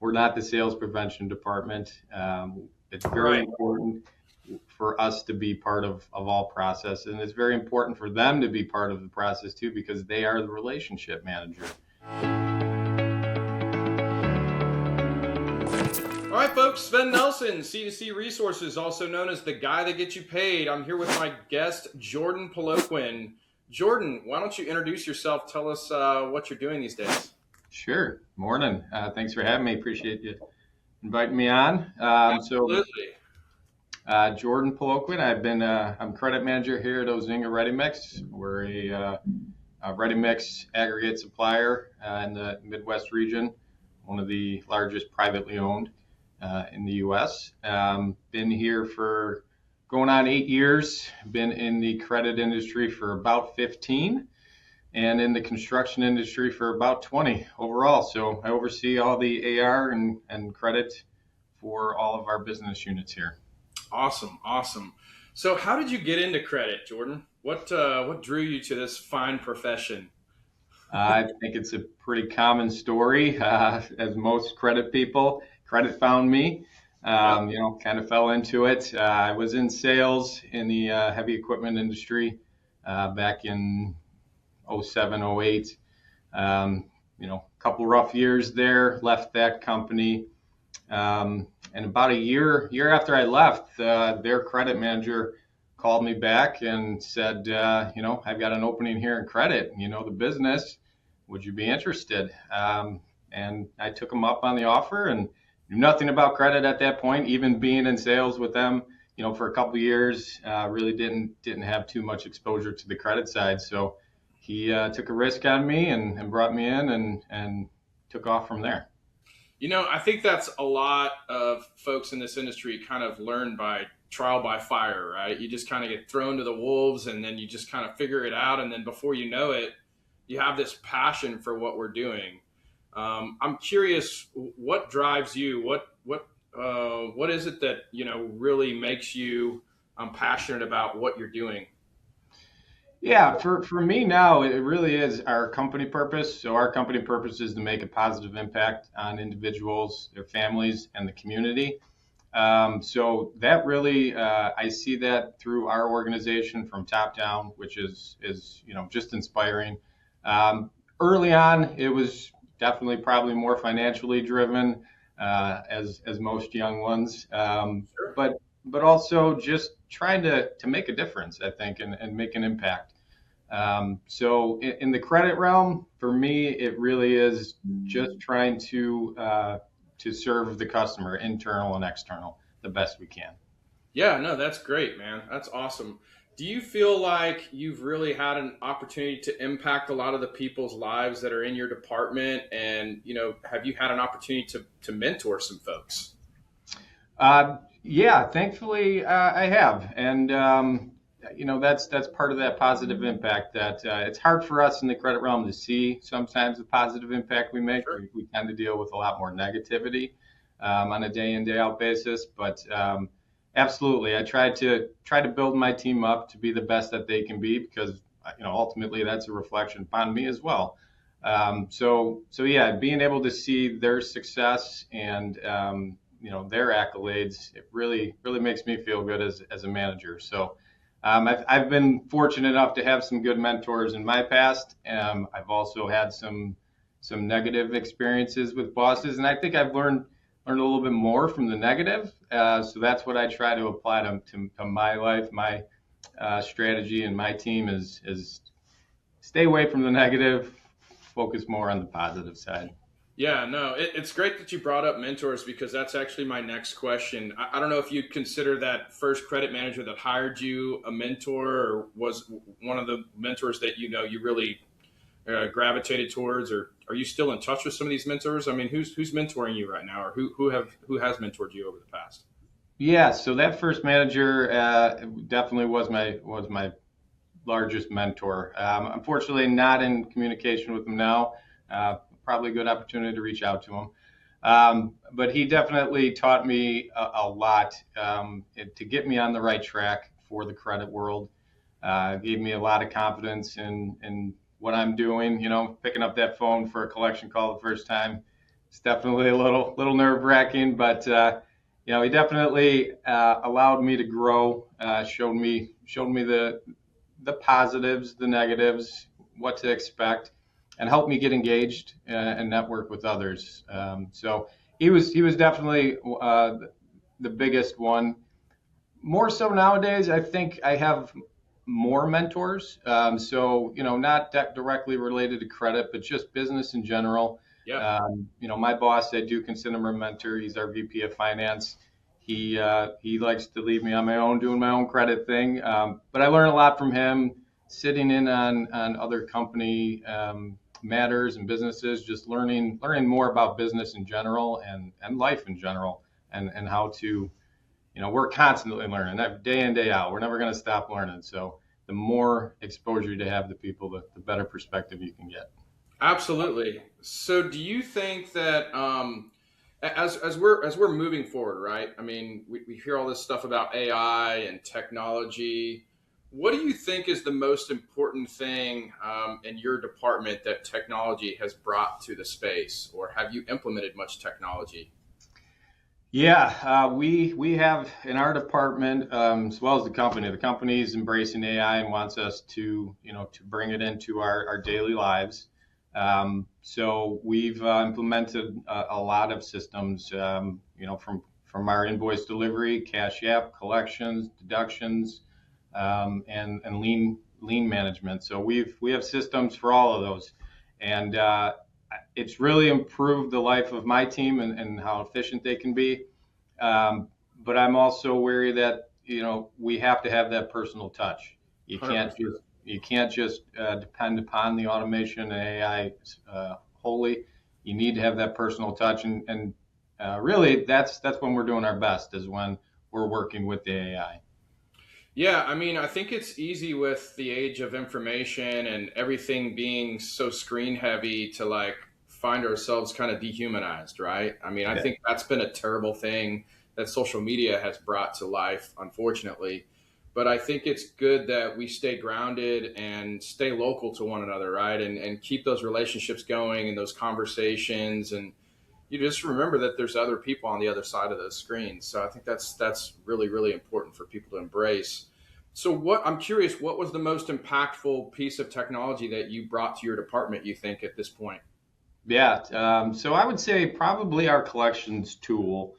we're not the sales prevention department. It's very Right. important for us to be part of all process. And it's very important for them to be part of the process too, because they are the relationship manager. All right, folks. Sven Nelson, C2C Resources, also known as the guy that gets you paid. I'm here with my guest, Jordan Peloquin. Jordan, why don't you introduce yourself? Tell us what you're doing these days. Sure. Morning. Thanks for having me. Appreciate you inviting me on. Absolutely. Jordan Peloquin. I'm credit manager here at Ozinga Ready Mix. We're a ready mix aggregate supplier in the Midwest region, one of the largest privately owned in the U.S. Been here for going on 8 years. Been in the credit industry for about 15, and in the construction industry for about 20 overall. So I oversee all the AR and credit for all of our business units here. Awesome, awesome. So, how did you get into credit, Jordan? What drew you to this fine profession? I think it's a pretty common story, as most credit people. Credit found me, Yep. kind of fell into it. I was in sales in the heavy equipment industry back in '07, '08. A couple rough years there, left that company. And about a year after I left, their credit manager called me back and said, I've got an opening here in credit. You know the business. Would you be interested? And I took them up on the offer and knew nothing about credit at that point. Even being in sales with them, for a couple of years, really didn't have too much exposure to the credit side. So he took a risk on me and brought me in and took off from there. I think that's a lot of folks in this industry kind of learn by trial by fire, right? You just kind of get thrown to the wolves and then you just kind of figure it out. And then before you know it, you have this passion for what we're doing. I'm curious, what drives you? What is it that, really makes you passionate about what you're doing? Yeah, for me now, it really is our company purpose. So our company purpose is to make a positive impact on individuals, their families, and the community. So that really, I see that through our organization from top down, which is just inspiring. Early on, it was definitely probably more financially driven, as most young ones, Sure. but also just trying to make a difference, I think, and make an impact. So in the credit realm, for me, it really is just trying to serve the customer, internal and external, the best we can. Yeah, no, that's great, man. That's awesome. Do you feel like you've really had an opportunity to impact a lot of the people's lives that are in your department? And, have you had an opportunity to mentor some folks? Yeah, thankfully I have, and that's part of that positive impact. That it's hard for us in the credit realm to see sometimes the positive impact we make. Sure. We tend to deal with a lot more negativity on a day in day out basis, but absolutely, I try to build my team up to be the best that they can be because ultimately that's a reflection upon me as well. So yeah, being able to see their success and their accolades, it really makes me feel good as a manager. So I've been fortunate enough to have some good mentors in my past. I've also had some negative experiences with bosses, and I think I've learned a little bit more from the negative. So that's what I try to apply to my life. My strategy and my team is stay away from the negative, focus more on the positive side. Yeah, no, it's great that you brought up mentors because that's actually my next question. I don't know if you'd consider that first credit manager that hired you a mentor or was one of the mentors that you really gravitated towards, or are you still in touch with some of these mentors? I mean, who's mentoring you right now, or who has mentored you over the past? Yeah, so that first manager definitely was my largest mentor. Unfortunately, not in communication with him now. Probably a good opportunity to reach out to him. But he definitely taught me a lot to get me on the right track for the credit world. Gave me a lot of confidence in what I'm doing. Picking up that phone for a collection call the first time it's definitely a little nerve wracking, but he definitely allowed me to grow, showed me the positives, the negatives, what to expect, and helped me get engaged and network with others. So he was definitely the biggest one. More so nowadays, I think I have more mentors. So, not directly related to credit, but just business in general. Yeah. My boss, I do consider him a mentor. He's our VP of finance. He likes to leave me on my own, doing my own credit thing. But I learn a lot from him, sitting in on other company matters and businesses, just learning more about business in general and life in general, and how to we're constantly learning day in, day out. We're never going to stop learning. So the more exposure you have to people, the better perspective you can get. Absolutely. So, do you think that as we're moving forward, right? I mean, we hear all this stuff about AI and technology. What do you think is the most important thing in your department that technology has brought to the space, or have you implemented much technology? Yeah, we have in our department, as well as the company. The company is embracing AI and wants us to bring it into our daily lives. So we've implemented a lot of systems, from our invoice delivery, cash app, collections, deductions, and lean management. So we have systems for all of those, and it's really improved the life of my team and how efficient they can be. Um, but I'm also wary that we have to have that personal touch. You can't 100%. just you can't just depend upon the automation and AI wholly. You need to have that personal touch, and really that's when we're doing our best, is when we're working with the AI. Yeah, I mean, I think it's easy with the age of information and everything being so screen heavy to like find ourselves kind of dehumanized, right? I mean, I Yeah. think that's been a terrible thing that social media has brought to life, unfortunately. But I think it's good that we stay grounded and stay local to one another, right? And keep those relationships going and those conversations. And you just remember that there's other people on the other side of those screens. So I think that's really, really important for people to embrace. So I'm curious, what was the most impactful piece of technology that you brought to your department, you think, at this point? Yeah, so I would say probably our collections tool.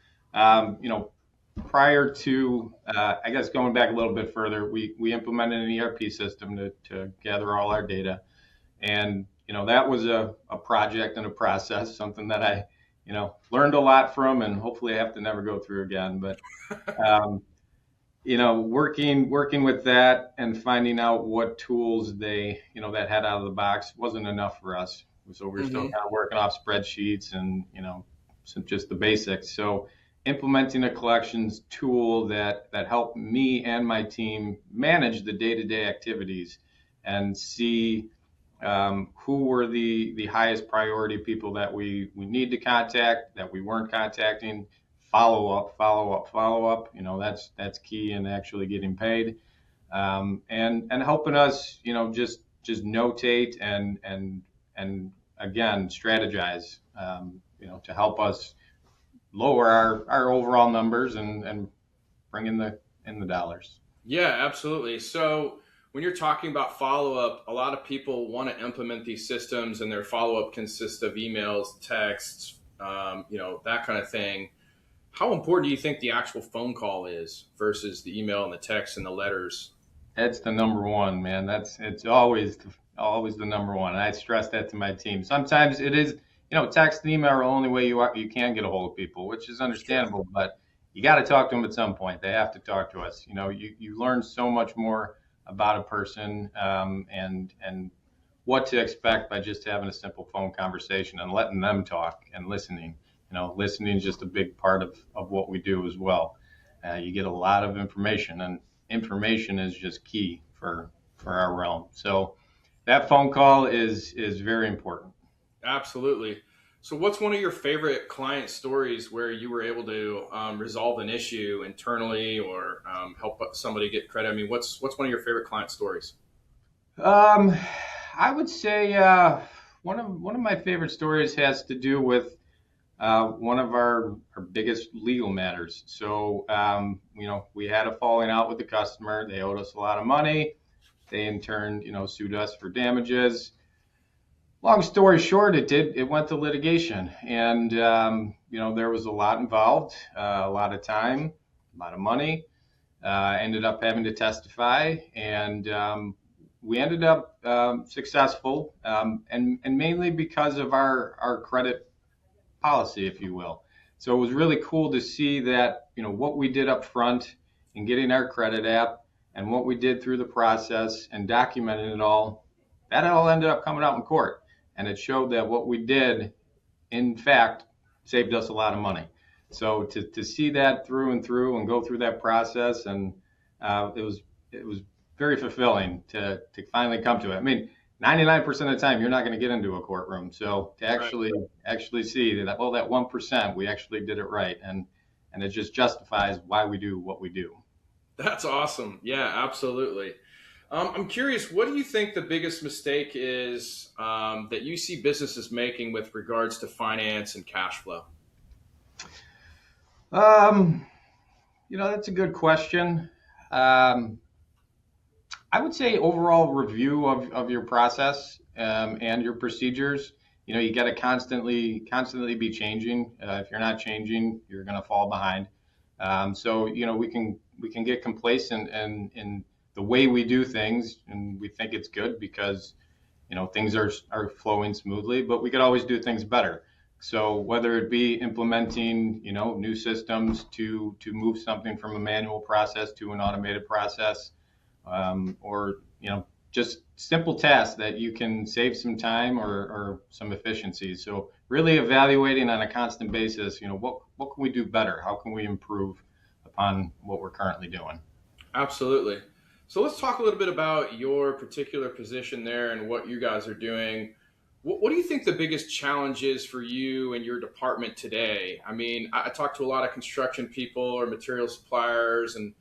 Prior to, I guess going back a little bit further, we implemented an ERP system to gather all our data. And, that was a project and a process, something that I, learned a lot from, and hopefully I have to never go through again. But, um, working with that and finding out what tools that had out of the box wasn't enough for us. So we were still Hmm. kind of working off spreadsheets and, just the basics. So implementing a collections tool that helped me and my team manage the day-to-day activities and see who were the highest priority people that we need to contact, that we weren't contacting. Follow up, follow up, follow up. That's key in actually getting paid, and helping us, just notate and again strategize, to help us lower our overall numbers and bring in the dollars. Yeah, absolutely. So when you're talking about follow up, a lot of people want to implement these systems, and their follow up consists of emails, texts, that kind of thing. How important do you think the actual phone call is versus the email and the text and the letters? That's the number one, man. It's always the number one. And I stress that to my team. Sometimes it is, text and email are the only way you can get a hold of people, which is It's true. understandable. But you got to talk to them at some point. They have to talk to us. You learn so much more about a person, and what to expect by just having a simple phone conversation and letting them talk and listening. Listening is just a big part of what we do as well. You get a lot of information, and information is just key for our realm. So that phone call is very important. Absolutely. So, what's one of your favorite client stories where you were able to resolve an issue internally or help somebody get credit? I mean, what's one of your favorite client stories? Um, I would say one of my favorite stories has to do with one of our biggest legal matters. So, we had a falling out with the customer. They owed us a lot of money. They in turn, sued us for damages. Long story short, it went to litigation, and there was a lot involved, a lot of time, a lot of money. Ended up having to testify, and we ended up successful, and mainly because of our credit policy, if you will. So it was really cool to see that, what we did up front in getting our credit app and what we did through the process and documenting it all, that all ended up coming out in court. And it showed that what we did, in fact, saved us a lot of money. So to see that through and through and go through that process, and it was very fulfilling to finally come to it. I mean, 99% of the time you're not going to get into a courtroom. So to actually see that, well, that 1% we actually did it right, and it just justifies why we do what we do. That's awesome. Yeah, absolutely. I'm curious, what do you think the biggest mistake is that you see businesses making with regards to finance and cash flow? That's a good question. Um, I would say overall review of your process, and your procedures. You got to constantly be changing. If you're not changing, you're going to fall behind. So we can get complacent in the way we do things, and we think it's good because things are flowing smoothly. But we could always do things better. So whether it be implementing new systems to move something from a manual process to an automated process, or just simple tasks that you can save some time or some efficiencies. So really evaluating on a constant basis, what can we do better? How can we improve upon what we're currently doing? Absolutely. So let's talk a little bit about your particular position there and what you guys are doing. What do you think the biggest challenge is for you and your department today? I mean, I talk to a lot of construction people or material suppliers, and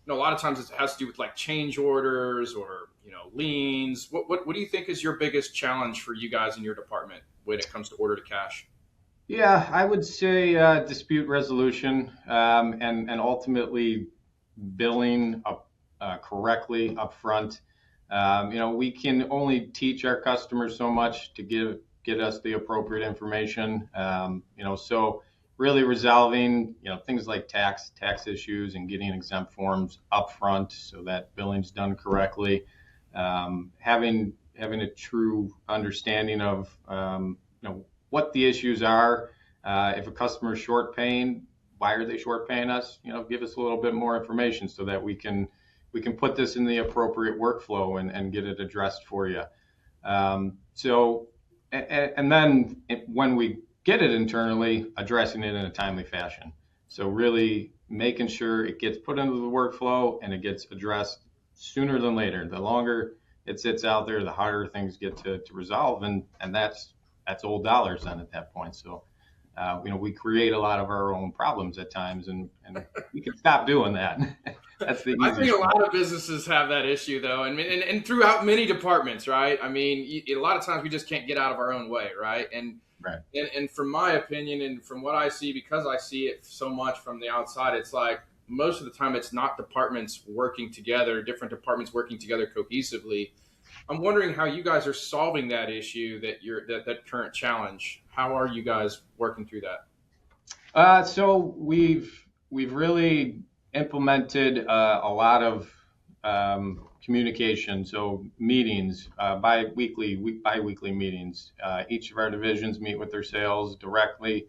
a lot of times it has to do with like change orders or liens. What do you think is your biggest challenge for you guys in your department when it comes to order to cash? Yeah, I would say dispute resolution, and ultimately billing up correctly up front. We can only teach our customers so much to get us the appropriate information. So really resolving things like tax issues and getting exempt forms up front so that billing's done correctly. Having a true understanding of what the issues are. If a customer is short paying, why are they short paying us? Give us a little bit more information so that we can put this in the appropriate workflow and get it addressed for you. And then when we get it internally, addressing it in a timely fashion. So really making sure it gets put into the workflow and it gets addressed sooner than later. The longer it sits out there, the harder things get to resolve, and that's old dollars then at that point. So we create a lot of our own problems at times, and we can stop doing that. That's the I think easiest. a lot of businesses have that issue, though, and throughout many departments, right? I mean, a lot of times we just can't get out of our own way, right? Right. And from my opinion, and from what I see, because I see it so much from the outside, it's like most of the time it's not departments working together, different departments working together cohesively. I'm wondering how you guys are solving that issue, that current challenge. How are you guys working through that? So we've really implemented a lot of communication. So meetings, bi-weekly meetings. Each of our divisions meet with their sales directly.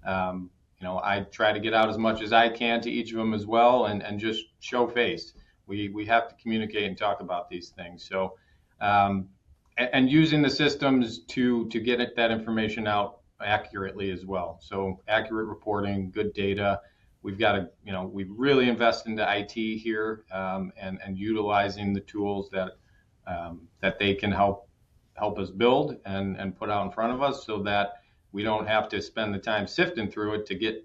I try to get out as much as I can to each of them as well, and just show face. We have to communicate and talk about these things. So and using the systems to get that information out accurately as well. So accurate reporting, good data. We've got to, we really invest into IT here, and utilizing the tools that they can help us build and put out in front of us, so that we don't have to spend the time sifting through it to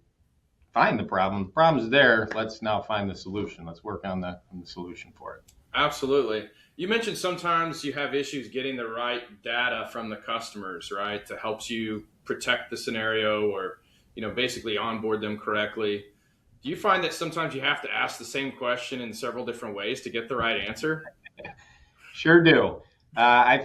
find the problem. The problem's there. Let's now find the solution. Let's work on the solution for it. Absolutely. You mentioned sometimes you have issues getting the right data from the customers, right? That helps you protect the scenario or basically onboard them correctly. Do you find that sometimes you have to ask the same question in several different ways to get the right answer? Sure do. I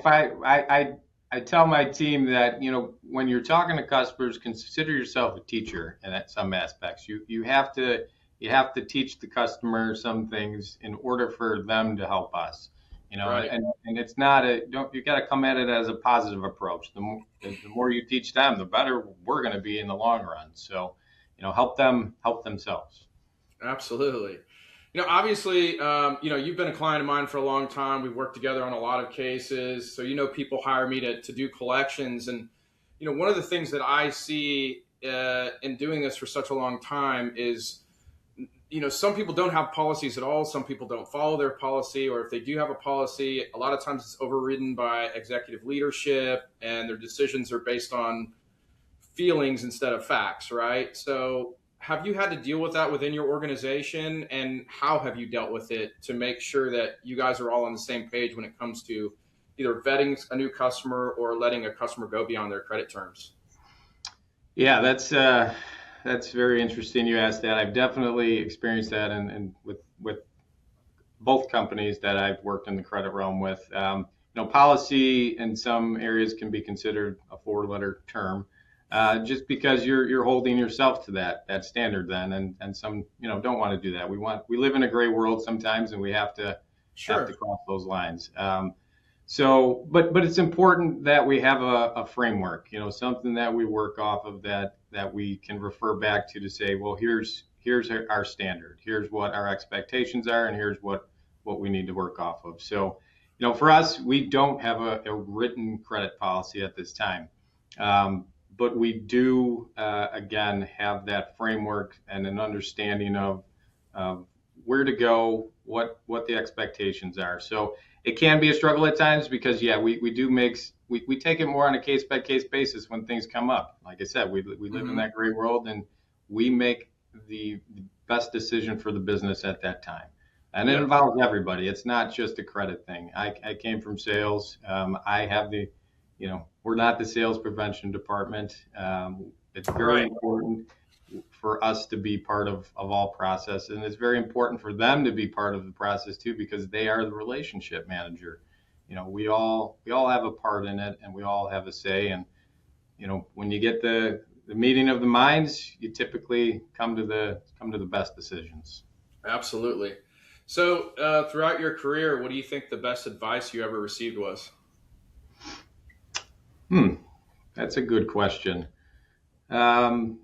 tell my team that, when you're talking to customers, consider yourself a teacher, and at some aspects, you have to teach the customer some things in order for them to help us. Right. And it's not a don't you got to come at it as a positive approach. The more you teach them, the better we're going to be in the long run. So, help them help themselves. Absolutely. Obviously, you've been a client of mine for a long time. We've worked together on a lot of cases. So, people hire me to do collections. And, one of the things that I see in doing this for such a long time is, some people don't have policies at all. Some people don't follow their policy. Or if they do have a policy, a lot of times it's overridden by executive leadership and their decisions are based on feelings instead of facts, right? So, have you had to deal with that within your organization, and how have you dealt with it to make sure that you guys are all on the same page when it comes to either vetting a new customer or letting a customer go beyond their credit terms? Yeah, that's very interesting. You asked that. I've definitely experienced that, and with both companies that I've worked in the credit realm with. Policy in some areas can be considered a four-letter term, just because you're holding yourself to that standard then, and some don't want to do that. We live in a gray world sometimes, and we have to Sure. cross those lines. But it's important that we have a framework, something that we work off of, that we can refer back to say, well, here's our standard, here's what our expectations are, and here's what we need to work off of. So, for us, we don't have a written credit policy at this time. But we do, again, have that framework and an understanding of where to go, what the expectations are. So it can be a struggle at times because, yeah, we take it more on a case by case basis when things come up. Like I said, we live in Hmm. that gray world, and we make the best decision for the business at that time. And it Yep. involves everybody. It's not just a credit thing. I came from sales. I have we're not the sales prevention department. It's very Right. important for us to be part of all process, and it's very important for them to be part of the process too, because they are the relationship manager. We all have a part in it, and we all have a say. And when you get the meeting of the minds, you typically come to the best decisions. Absolutely. So, throughout your career, what do you think the best advice you ever received was? Hmm, that's a good question. Um,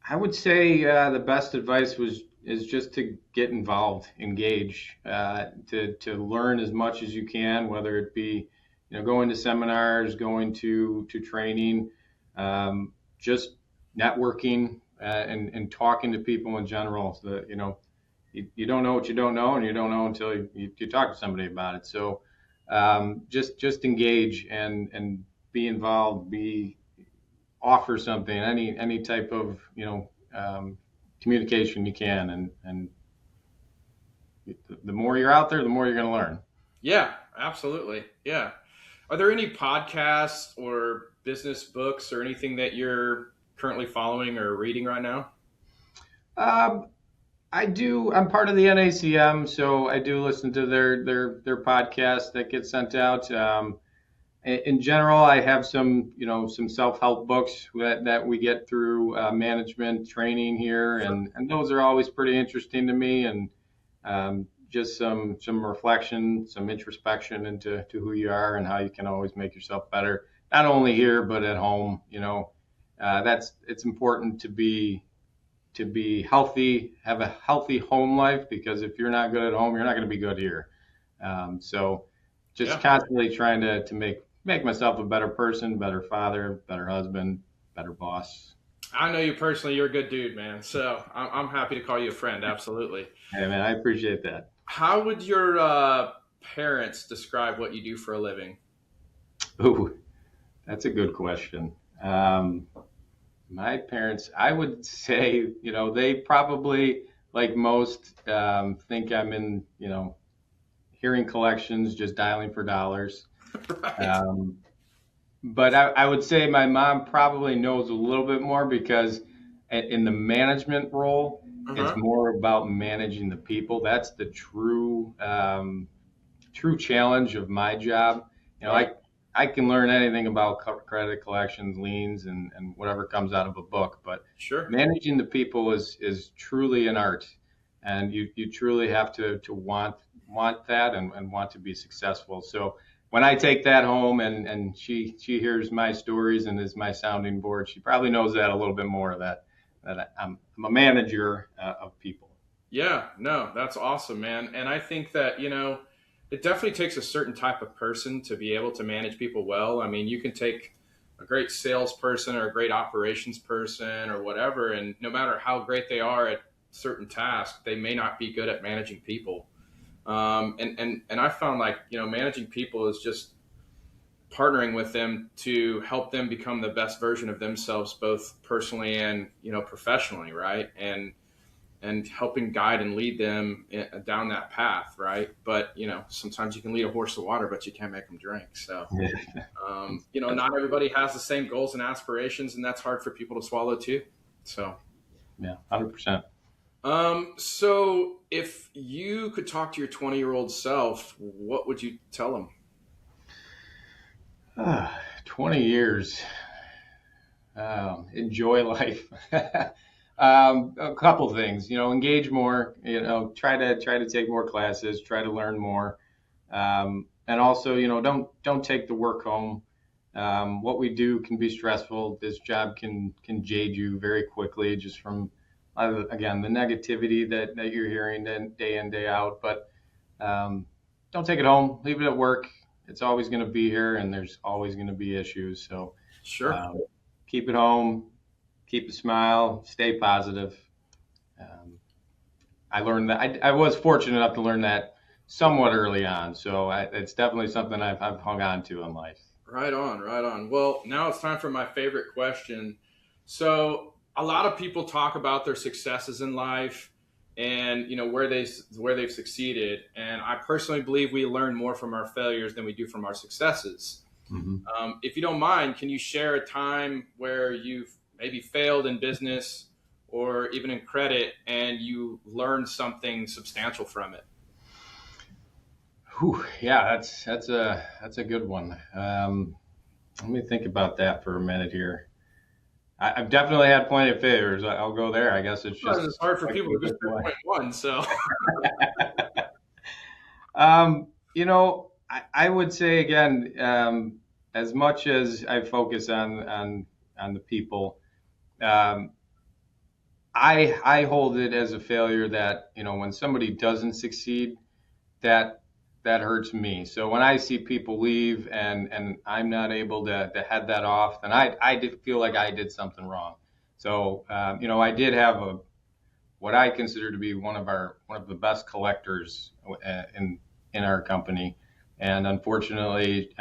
I would say the best advice is just to get involved, engage, to learn as much as you can, whether it be going to seminars, going to training, just networking, and talking to people in general. So that, you don't know what you don't know, and you don't know until you talk to somebody about it. So just engage and be involved, offer something, any type of communication you can, and the more you're out there, the more you're going to learn. Yeah, absolutely. Yeah. Are there any podcasts or business books or anything that you're currently following or reading right now? Um, I do. I'm part of the NACM, so I do listen to their podcast that gets sent out. In general, I have some self-help books that we get through management training here, Sure. and those are always pretty interesting to me, and just some reflection, some introspection into who you are and how you can always make yourself better, not only here but at home. It's important to be healthy, have a healthy home life, because if you're not good at home, you're not going to be good here. So just Yeah. constantly trying to make myself a better person, better father, better husband, better boss. I know you personally, you're a good dude, man. So I'm happy to call you a friend. Absolutely. Hey man, I appreciate that. How would your parents describe what you do for a living? Ooh, that's a good question. My parents, I would say, they probably, like most, think I'm in, hearing collections, just dialing for dollars. Right. Um, But I would say my mom probably knows a little bit more because in the management role, it's Uh-huh. more about managing the people. That's the true challenge of my job. You know, Right. I can learn anything about credit collections, liens, and whatever comes out of a book, but Sure. managing the people is truly an art, and you truly have to want that and want to be successful. So when I take that home and she hears my stories and is my sounding board, she probably knows that a little bit more that I'm a manager of people. Yeah, no, that's awesome, man. And I think that, it definitely takes a certain type of person to be able to manage people well. I mean, you can take a great salesperson or a great operations person or whatever, and no matter how great they are at certain tasks, they may not be good at managing people. And I found like, managing people is just partnering with them to help them become the best version of themselves, both personally and, professionally, right? And helping guide and lead them down that path, right? But sometimes you can lead a horse to water, but you can't make them drink. So, not everybody has the same goals and aspirations, and that's hard for people to swallow too. So, Yeah, 100%. so if you could talk to your 20-year-old self, what would you tell them? 20 years. Enjoy life. A couple things, engage more, try to take more classes, try to learn more. And also, don't take the work home. What we do can be stressful. This job can jade you very quickly just from, again, the negativity that you're hearing day in, day out. But don't take it home. Leave it at work. It's always going to be here, and there's always going to be issues. So Sure. um, keep it home, keep a smile, stay positive. Um, I learned that I was fortunate enough to learn that somewhat early on. So it's definitely something I've hung on to in life. Right on, right on. Well, now it's time for my favorite question. So, a lot of people talk about their successes in life and, where they've succeeded, and I personally believe we learn more from our failures than we do from our successes. Hmm. If you don't mind, can you share a time where you've maybe failed in business or even in credit and you learned something substantial from it? Whew, yeah, that's a good one. Let me think about that for a minute here. I've definitely had plenty of failures. I'll go there. I guess it's Sometimes just it's hard for like people to just one. pinpoint one. So, I would say again, as much as I focus on the people, um, I hold it as a failure that when somebody doesn't succeed, that that hurts me. So when I see people leave and I'm not able to head that off, then I did feel like I did something wrong. So I did have what I consider to be one of the best collectors in our company, and unfortunately,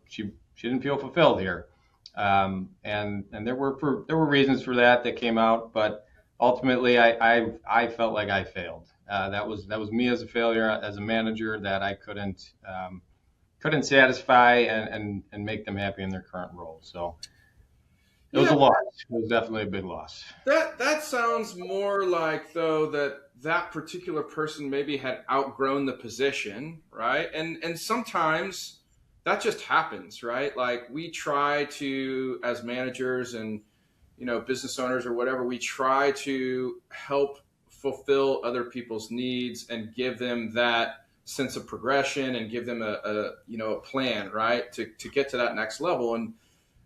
she didn't feel fulfilled here, and there were reasons for that came out, but ultimately, I felt like I failed. That was me as a failure as a manager that I couldn't satisfy and make them happy in their current role. So it was yeah, a loss. It was definitely a big loss. that sounds more like though that particular person maybe had outgrown the position, right? And sometimes that just happens, right? Like we try to, as managers and business owners or whatever, we try to help fulfill other people's needs and give them that sense of progression and give them a plan, right, to get to that next level. And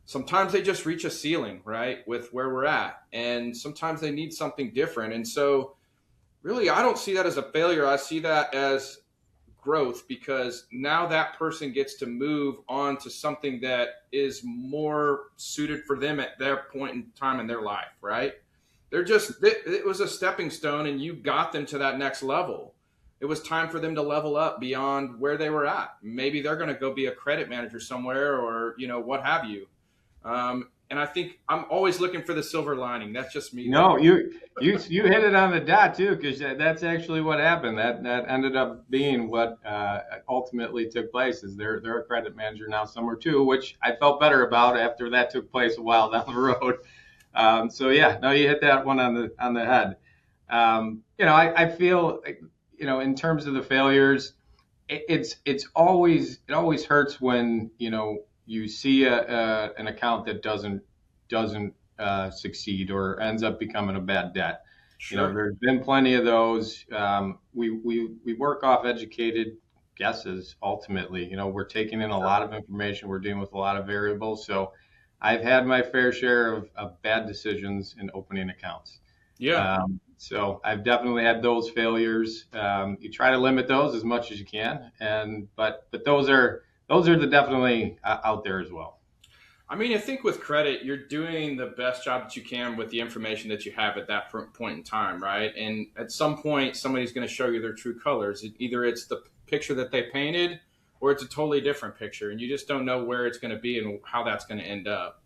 sometimes they just reach a ceiling, right, with where we're at, and sometimes they need something different. And so really I don't see that as a failure. I see that as growth, because now that person gets to move on to something that is more suited for them at their point in time in their life, right? It was a stepping stone and you got them to that next level. It was time for them to level up beyond where they were at. Maybe they're going to go be a credit manager somewhere, or what have you. And I think I'm always looking for the silver lining. That's just me, though. No, you hit it on the dot too, because that's actually what happened. That ended up being what ultimately took place. Is they're a credit manager now somewhere too, which I felt better about after that took place a while down the road. So yeah, no, you hit that one on the head. I feel in terms of the failures, it always hurts when you see an account that doesn't succeed or ends up becoming a bad debt. Sure. There's been plenty of those. We work off educated guesses ultimately. We're taking in a lot of information. We're dealing with a lot of variables. So I've had my fair share of bad decisions in opening accounts. Yeah. So I've definitely had those failures. You try to limit those as much as you can, but those are definitely out there as well. I mean, I think with credit, you're doing the best job that you can with the information that you have at that point in time, right? And at some point, somebody's going to show you their true colors. Either it's the picture that they painted, or it's a totally different picture, and you just don't know where it's going to be and how that's going to end up.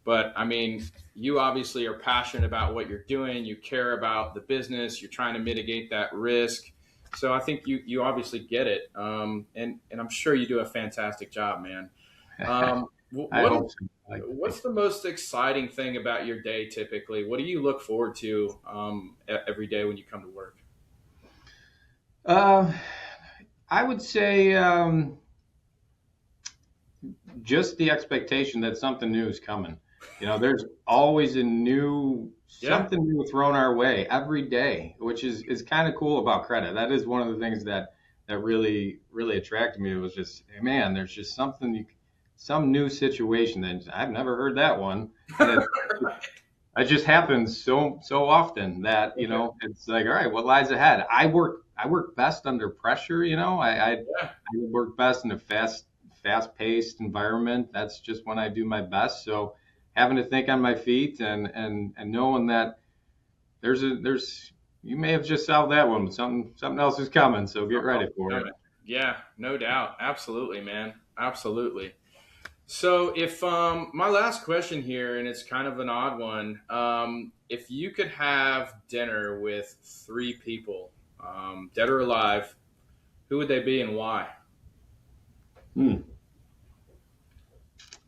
But I mean, you obviously are passionate about what you're doing. You care about the business. You're trying to mitigate that risk. So I think you obviously get it, and I'm sure you do a fantastic job, man. I What hope so. What's the most exciting thing about your day typically? What do you look forward to every day when you come to work? Uh, I would say just the expectation that something new is coming. There's always Yeah, something new thrown our way every day, which is kind of cool about credit. That is one of the things that really really attracted me. It was just, hey, man, there's just some new situation that I've never heard that one. And it just happens so often that okay. it's like, all right, what lies ahead? I work best under pressure. I Yeah, work best in a fast paced environment. That's just when I do my best. So having to think on my feet and knowing that there's you may have just solved that one, but something else is coming. So get something else ready is for it. coming. Yeah, no doubt. Absolutely, man. Absolutely. So, if my last question here, and it's kind of an odd one, if you could have dinner with three people, dead or alive, who would they be and why? Hmm.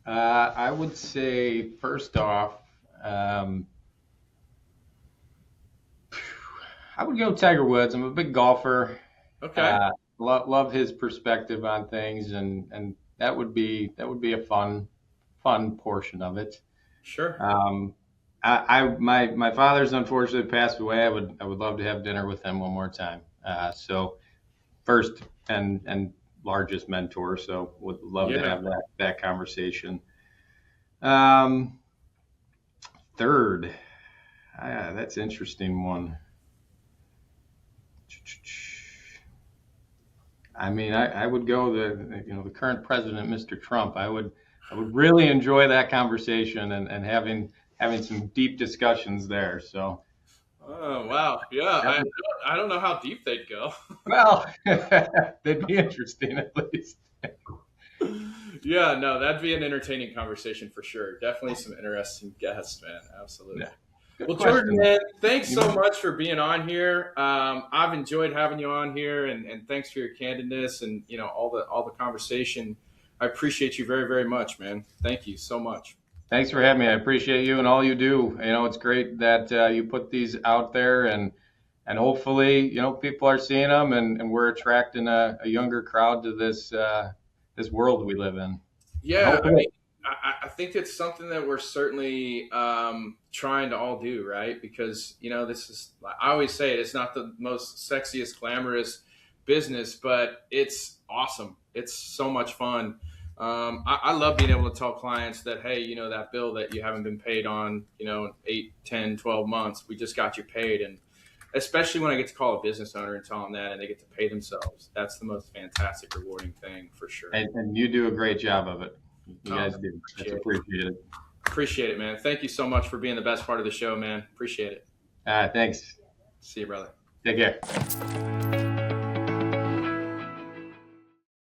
I would say first off, um, I would go Tiger Woods. I'm a big golfer. Okay, Uh, love his perspective on things, and that would be a fun portion of it. sure. Um, my father's unfortunately passed away. I would love to have dinner with him one more time. So first and largest mentor. So would love to Yeah. have that conversation. Um, third, that's an interesting one. I mean, I would go the current president, Mr. Trump. I would really enjoy that conversation and having some deep discussions there. So, Oh wow. Yeah. I don't know how deep they'd go. well, they'd be interesting at least. Yeah. No, that'd be an entertaining conversation for sure. Definitely some interesting guests, man. Absolutely. Yeah, good Well, Jordan, question. man, thanks You so know, much for being on here. I've enjoyed having you on here, and thanks for your candidness and all the conversation. I appreciate you very very much, man. Thank you so much. Thanks for having me. I appreciate you and all you do. It's great that you put these out there and hopefully, people are seeing them and we're attracting a younger crowd to this world we live in. And Yeah, I hopefully, mean, I think it's something that we're certainly trying to all do, right? Because this is, I always say it, it's not the most sexiest, glamorous business, but it's awesome. It's so much fun. I love being able to tell clients that, hey, that bill that you haven't been paid on, 8, 10, 12 months, we just got you paid. And especially when I get to call a business owner and tell them that and they get to pay themselves, that's the most fantastic, rewarding thing for sure. and you do a great job of it. You Oh, guys do. That's appreciate it. appreciated. Appreciate it, man. Thank you so much for being the best part of the show, man. Appreciate it. Thanks. See you, brother. Take care.